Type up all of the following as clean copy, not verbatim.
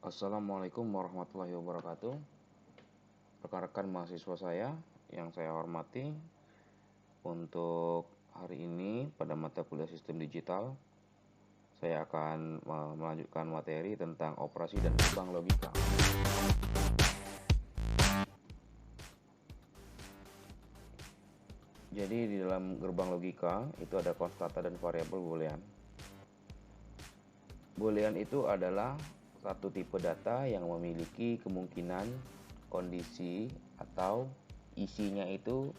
Assalamualaikum warahmatullahi wabarakatuh. Rekan-rekan mahasiswa saya yang saya hormati, untuk hari ini pada mata kuliah sistem digital, saya akan melanjutkan materi tentang operasi dan gerbang logika. Jadi di dalam gerbang logika itu ada konstanta dan variabel boolean. Boolean itu adalah satu tipe data yang memiliki kemungkinan kondisi atau isinya itu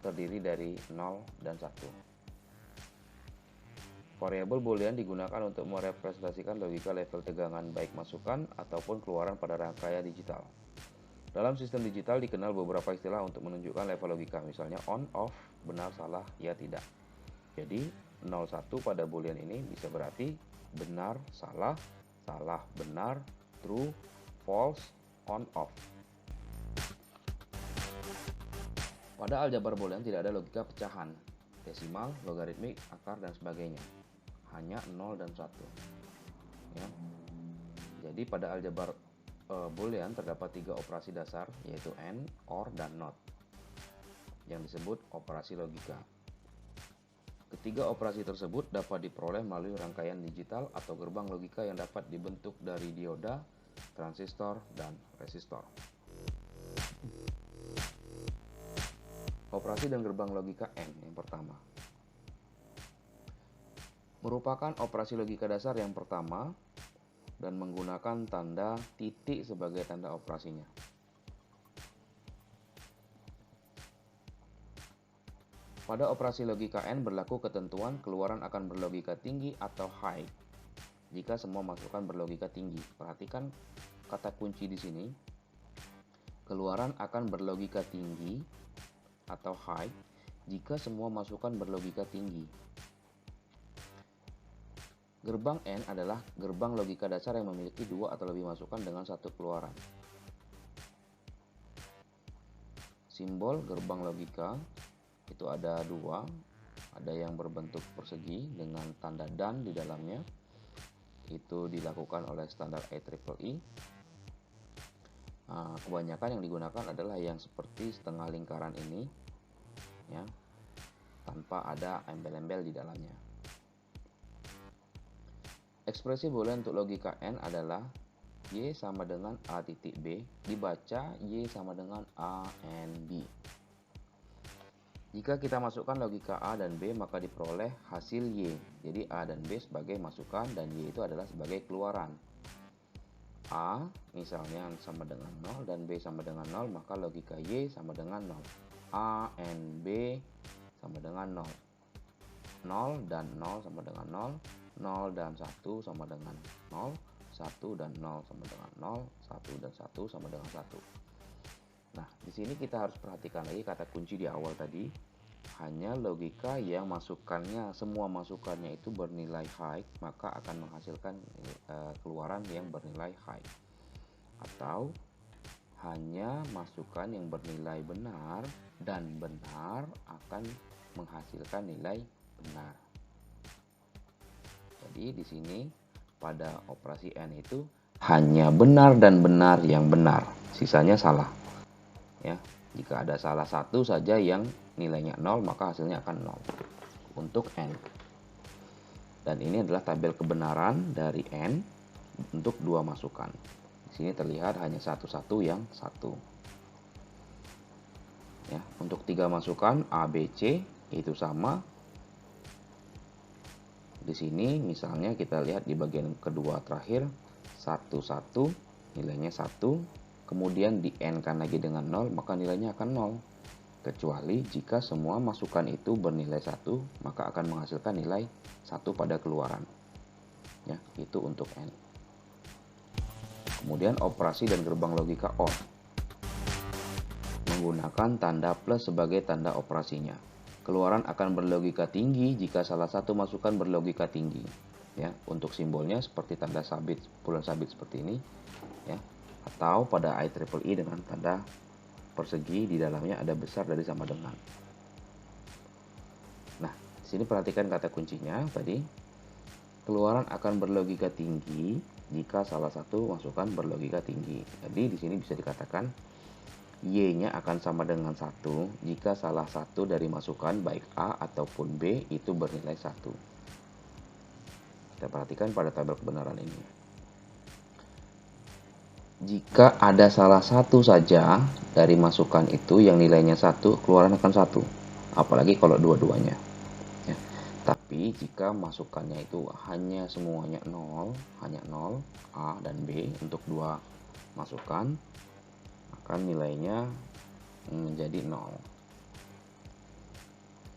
terdiri dari 0 dan 1. Variabel boolean digunakan untuk merepresentasikan logika level tegangan baik masukan ataupun keluaran pada rangkaian digital. Dalam sistem digital dikenal beberapa istilah untuk menunjukkan level logika, misalnya on, off, benar, salah, ya, tidak. Jadi 01 pada boolean ini bisa berarti benar, salah, salah, benar, true, false, on, off. Pada aljabar boolean tidak ada logika pecahan, desimal, logaritmik, akar, dan sebagainya. Hanya 0 dan 1. Ya. Jadi pada aljabar boolean terdapat 3 operasi dasar, yaitu AND, OR, dan NOT, yang disebut operasi logika. Ketiga operasi tersebut dapat diperoleh melalui rangkaian digital atau gerbang logika yang dapat dibentuk dari dioda, transistor, dan resistor. Operasi dan gerbang logika AND yang pertama merupakan operasi logika dasar yang pertama dan menggunakan tanda titik sebagai tanda operasinya. Pada operasi logika AND berlaku ketentuan keluaran akan berlogika tinggi atau high jika semua masukan berlogika tinggi. Perhatikan kata kunci di sini. Keluaran akan berlogika tinggi atau high jika semua masukan berlogika tinggi. Gerbang AND adalah gerbang logika dasar yang memiliki 2 atau lebih masukan dengan 1 keluaran. Simbol gerbang logika itu ada 2, ada yang berbentuk persegi dengan tanda dan di dalamnya. Itu dilakukan oleh standar IEEE. Kebanyakan yang digunakan adalah yang seperti setengah lingkaran ini, ya, tanpa ada embel-embel di dalamnya. Ekspresi boolean untuk logika AND adalah Y sama dengan A titik B, dibaca Y sama dengan A and B. Jika kita masukkan logika A dan B, maka diperoleh hasil Y. Jadi A dan B sebagai masukan dan Y itu adalah sebagai keluaran. A misalnya sama dengan 0 dan B sama dengan 0, maka logika Y sama dengan 0. A and B sama dengan 0. 0 dan 0 sama dengan 0. 0 dan 1 sama dengan 0, 1 dan 0 sama dengan 0, 1 dan 1 sama dengan 1. Nah, di sini kita harus perhatikan lagi kata kunci di awal tadi. Hanya logika yang semua masukannya itu bernilai high, maka akan menghasilkan keluaran yang bernilai high. Atau hanya masukan yang bernilai benar dan benar akan menghasilkan nilai benar. Jadi di sini pada operasi AND itu hanya benar dan benar yang benar, sisanya salah. Ya, jika ada salah satu saja yang nilainya 0, maka hasilnya akan 0 untuk AND. Dan ini adalah tabel kebenaran dari AND untuk 2 masukan. Di sini terlihat hanya satu-satu yang 1. Ya, untuk 3 masukan A, B, C itu sama. Di sini misalnya kita lihat di bagian kedua terakhir 1, 1, nilainya 1, kemudian di N-kan lagi dengan 0, maka nilainya akan 0. Kecuali jika semua masukan itu bernilai 1, maka akan menghasilkan nilai 1 pada keluaran. Ya, itu untuk N. Kemudian operasi dan gerbang logika OR menggunakan tanda plus sebagai tanda operasinya. Keluaran akan berlogika tinggi jika salah satu masukan berlogika tinggi. Ya, untuk simbolnya seperti tanda sabit, bulan sabit seperti ini, ya. Atau pada IEEE dengan tanda persegi di dalamnya ada besar dari sama dengan. Nah, di sini perhatikan kata kuncinya tadi. Keluaran akan berlogika tinggi jika salah satu masukan berlogika tinggi. Jadi di sini bisa dikatakan Y-nya akan sama dengan 1 jika salah satu dari masukan baik A ataupun B itu bernilai 1. Kita perhatikan pada tabel kebenaran ini. Jika ada salah satu saja dari masukan itu yang nilainya 1, keluaran akan 1. Apalagi kalau dua-duanya. Ya. Tapi jika masukannya itu hanya semuanya 0, hanya 0, A dan B untuk dua masukan, maka nilainya menjadi 0.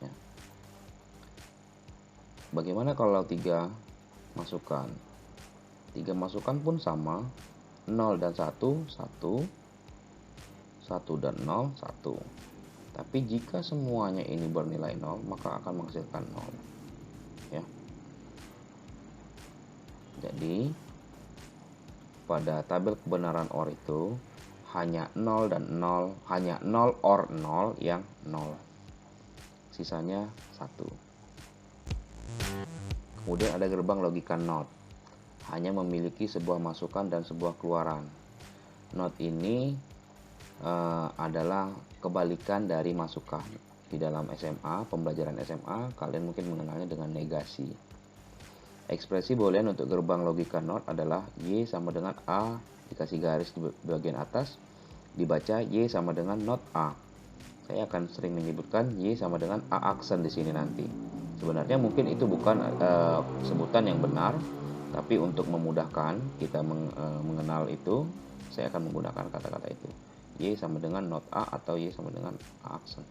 Ya. Bagaimana kalau 3 masukan? 3 masukan pun sama, 0 dan 1, 1, 1 dan 0, 1. Tapi jika semuanya ini bernilai 0, maka akan menghasilkan 0. Ya. Jadi, pada tabel kebenaran OR itu hanya 0 dan 0, hanya 0 OR 0 yang 0. Sisanya 1. Kemudian ada gerbang logika NOT. Hanya memiliki sebuah masukan dan sebuah keluaran. NOT ini adalah kebalikan dari masukan. Di dalam SMA, pembelajaran SMA, kalian mungkin mengenalnya dengan negasi. Ekspresi boolean untuk gerbang logika NOT adalah Y sama dengan A dikasih garis di bagian atas, dibaca Y sama dengan NOT A. Saya akan sering menyebutkan Y sama dengan A aksen di sini nanti. Sebenarnya mungkin itu bukan sebutan yang benar, tapi untuk memudahkan kita mengenal itu, saya akan menggunakan kata-kata itu. Y sama dengan not A atau Y sama dengan A aksen.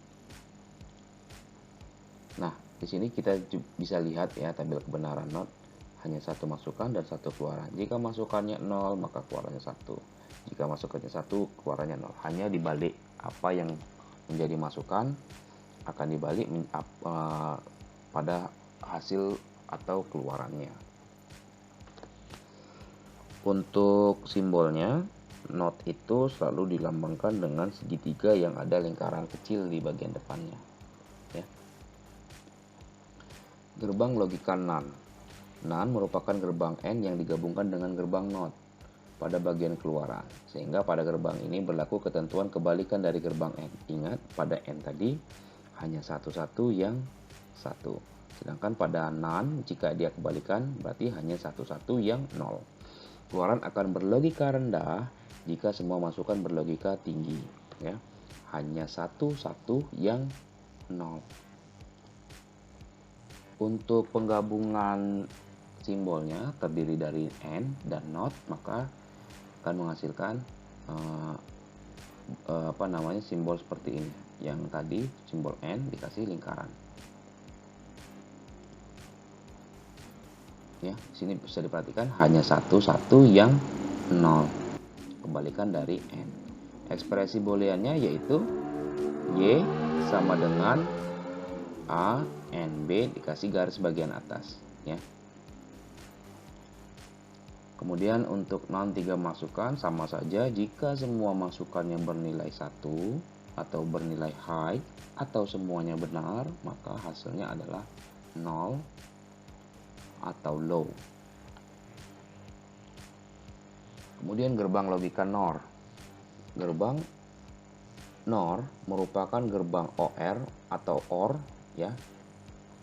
Nah, di sini kita bisa lihat ya tabel kebenaran not hanya satu masukan dan satu keluaran. Jika masukannya 0, maka keluarannya 1. Jika masukannya 1, keluarannya 0. Hanya dibalik apa yang menjadi masukan akan dibalik pada hasil atau keluarannya. Untuk simbolnya, not itu selalu dilambangkan dengan segitiga yang ada lingkaran kecil di bagian depannya. Ya. Gerbang logika NaN. NaN merupakan gerbang N yang digabungkan dengan gerbang NOT pada bagian keluaran. Sehingga pada gerbang ini berlaku ketentuan kebalikan dari gerbang N. Ingat, pada N tadi hanya satu-satu yang 1. Sedangkan pada NaN, jika dia kebalikan, berarti hanya satu-satu yang 0. Keluaran akan berlogika rendah jika semua masukan berlogika tinggi. Ya. Hanya satu-satu yang 0. Untuk penggabungan simbolnya terdiri dari N dan NOT, maka akan menghasilkan simbol seperti ini. Yang tadi simbol N dikasih lingkaran. Ya, sini bisa diperhatikan hanya satu-satu yang 0. Kebalikan dari N. Ekspresi booleannya yaitu Y sama dengan A N B dikasih garis bagian atas. Ya. Kemudian untuk NaN 3 masukan sama saja jika semua masukannya bernilai 1 atau bernilai high atau semuanya benar, maka hasilnya adalah 0 atau low. Kemudian gerbang logika NOR. Gerbang NOR merupakan gerbang OR atau OR ya,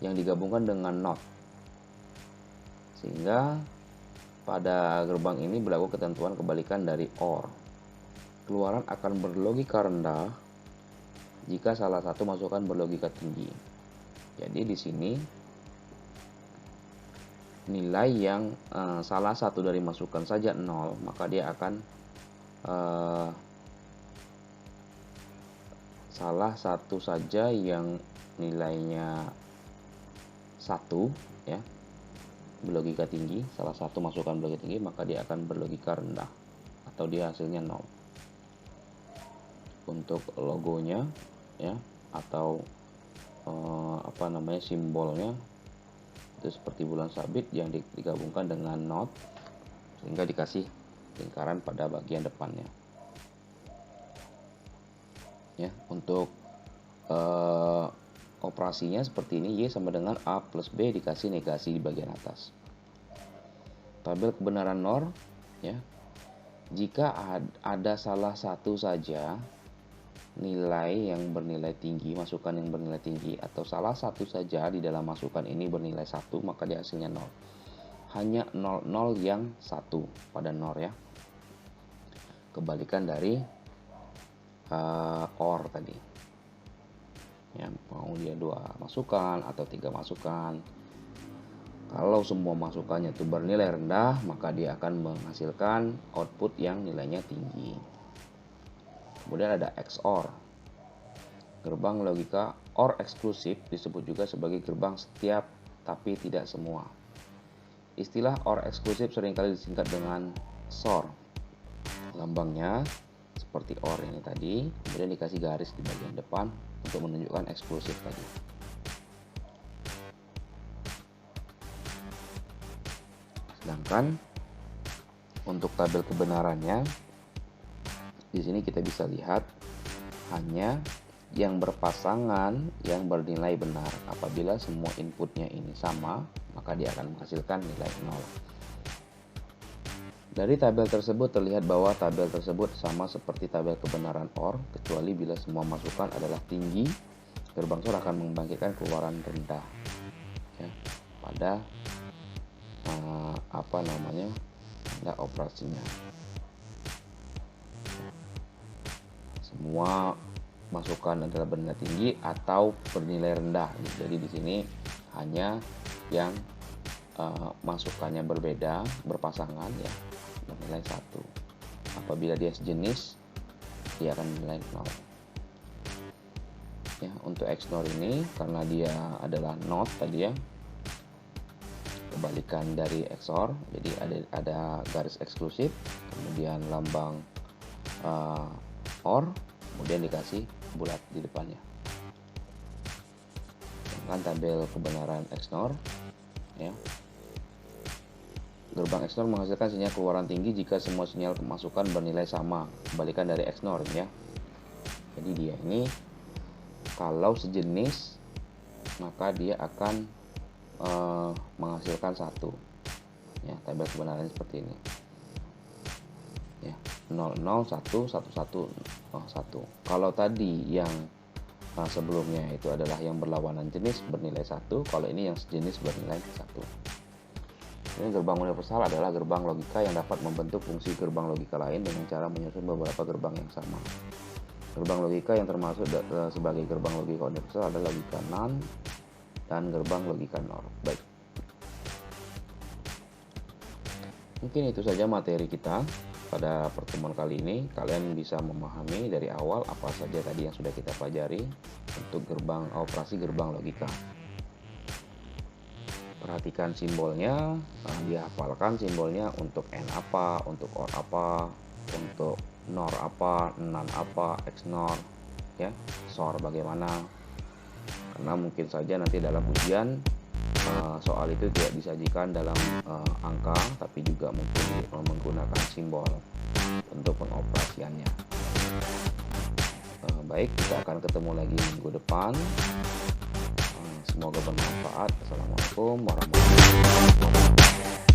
yang digabungkan dengan NOT. Sehingga pada gerbang ini berlaku ketentuan kebalikan dari OR. Keluaran akan berlogika rendah jika salah satu masukan berlogika tinggi. Jadi di sini nilai yang salah satu dari masukan saja 0, maka dia akan salah satu saja yang nilainya 1 ya, berlogika tinggi, salah satu masukan berlogika tinggi, maka dia akan berlogika rendah atau dia hasilnya 0. Untuk logonya ya atau simbolnya itu seperti bulan sabit yang digabungkan dengan NOT sehingga dikasih lingkaran pada bagian depannya. Ya, untuk operasinya seperti ini, Y sama dengan A plus B dikasih negasi di bagian atas. tabel kebenaran NOR ya. Jika ada salah satu saja nilai yang bernilai tinggi, masukan yang bernilai tinggi, atau salah satu saja di dalam masukan ini bernilai 1, maka dia hasilnya 0. Hanya 0 yang 1 pada NOR ya. Kebalikan dari OR tadi. Ya, mau dia 2 masukan atau 3 masukan. Kalau semua masukannya itu bernilai rendah, maka dia akan menghasilkan output yang nilainya tinggi. Kemudian ada XOR. Gerbang logika OR eksklusif disebut juga sebagai gerbang setiap tapi tidak semua. Istilah OR eksklusif seringkali disingkat dengan SOR. Lambangnya seperti OR ini tadi, kemudian dikasih garis di bagian depan untuk menunjukkan eksklusif tadi. Sedangkan untuk tabel kebenarannya, di sini kita bisa lihat hanya yang berpasangan yang bernilai benar. Apabila semua inputnya ini sama, maka dia akan menghasilkan nilai 0. Dari tabel tersebut terlihat bahwa tabel tersebut sama seperti tabel kebenaran OR, kecuali bila semua masukan adalah tinggi, gerbang SOR akan membangkitkan keluaran rendah ya, pada tanda operasinya. Semua masukan adalah bernilai tinggi atau bernilai rendah. Jadi di sini hanya yang masukannya berbeda, berpasangan ya, bernilai 1. Apabila dia sejenis, dia akan bernilai 0. Ya, untuk XNOR ini karena dia adalah NOT tadi ya, kebalikan dari XOR, jadi ada garis eksklusif, kemudian lambang OR, kemudian dikasih bulat di depannya. Sedangkan tabel kebenaran XNOR ya, gerbang XNOR menghasilkan sinyal keluaran tinggi jika semua sinyal masukan bernilai sama, kebalikan dari XNOR ya. Jadi dia ini kalau sejenis maka dia akan menghasilkan 1 ya, tabel kebenaran seperti ini ya, 00 1 11 1. Kalau tadi yang sebelumnya itu adalah yang berlawanan jenis bernilai 1, kalau ini yang sejenis bernilai 1. Ini gerbang universal adalah gerbang logika yang dapat membentuk fungsi gerbang logika lain dengan cara menyusun beberapa gerbang yang sama. Gerbang logika yang termasuk sebagai gerbang logika universal adalah logika NAND dan gerbang logika NOR. Baik, mungkin itu saja materi kita pada pertemuan kali ini. Kalian bisa memahami dari awal apa saja tadi yang sudah kita pelajari untuk gerbang operasi gerbang logika. Perhatikan simbolnya, dihafalkan simbolnya untuk N apa, untuk OR apa, untuk NOR apa, NAND apa, XNOR ya, SOR bagaimana. Karena mungkin saja nanti dalam ujian soal itu tidak disajikan dalam angka, tapi juga mungkin menggunakan simbol untuk pengoperasiannya. Baik, kita akan ketemu lagi minggu depan. Semoga bermanfaat. Assalamualaikum warahmatullahi wabarakatuh.